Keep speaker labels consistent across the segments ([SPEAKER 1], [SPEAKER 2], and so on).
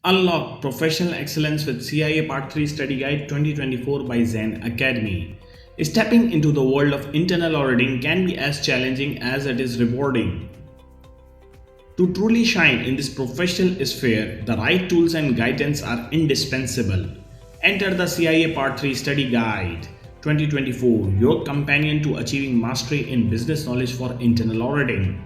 [SPEAKER 1] Unlock Professional Excellence with CIA Part 3 Study Guide 2024 by Zain Academy. Stepping into the world of internal auditing can be as challenging as it is rewarding. To truly shine in this professional sphere, the right tools and guidance are indispensable. Enter the CIA Part 3 Study Guide 2024, your companion to achieving mastery in business knowledge for internal auditing.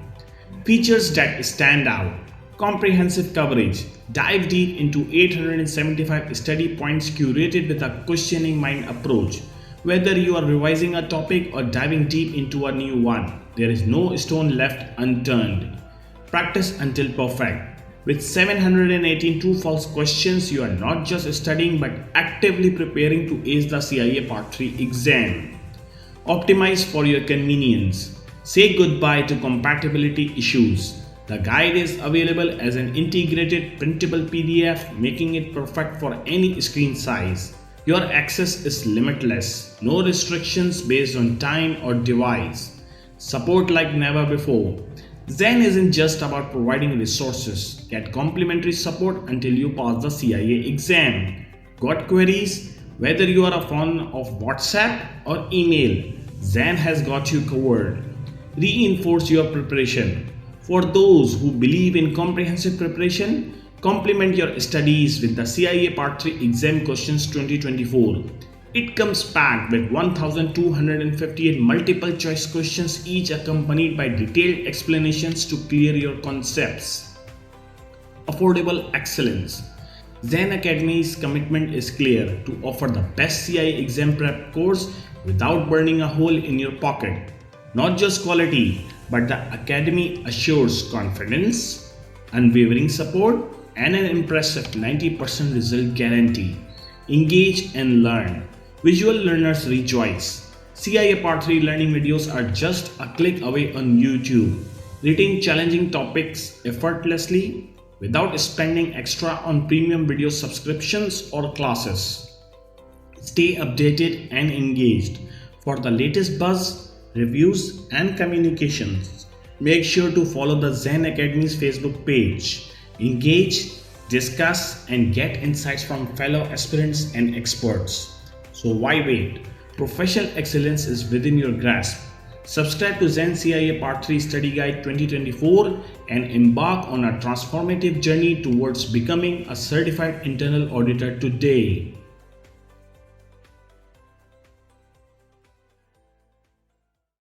[SPEAKER 1] Features that stand out: comprehensive coverage. Dive deep into 875 study points curated with a questioning mind approach. Whether you are revising a topic or diving deep into a new one, there is no stone left unturned. Practice until perfect. With 718 true false questions, you are not just studying but actively preparing to ace the CIA Part 3 exam. Optimize for your convenience. Say goodbye to compatibility issues. The guide is available as an integrated printable PDF, making it perfect for any screen size. Your access is limitless, no restrictions based on time or device. Support like never before. Zain isn't just about providing resources. Get complimentary support until you pass the CIA exam. Got queries? Whether you are a fan of WhatsApp or email, Zain has got you covered. Reinforce your preparation. For those who believe in comprehensive preparation, complement your studies with the CIA Part 3 Exam Questions 2024. It comes packed with 1258 multiple choice questions, each accompanied by detailed explanations to clear your concepts. Affordable excellence. Zain Academy's commitment is clear: to offer the best CIA exam prep course without burning a hole in your pocket. Not just quality, but the Academy assures confidence, unwavering support, and an impressive 90% result guarantee. Engage and learn. Visual learners rejoice. CIA Part 3 learning videos are just a click away on YouTube. Reading challenging topics effortlessly without spending extra on premium video subscriptions or classes. Stay updated and engaged. For the latest buzz, reviews, and communications, make sure to follow the Zain Academy's Facebook page. Engage, discuss, and get insights from fellow aspirants and experts. So why wait? Professional excellence is within your grasp. Subscribe to Zain CIA Part 3 Study Guide 2024 and embark on a transformative journey towards becoming a certified internal auditor today.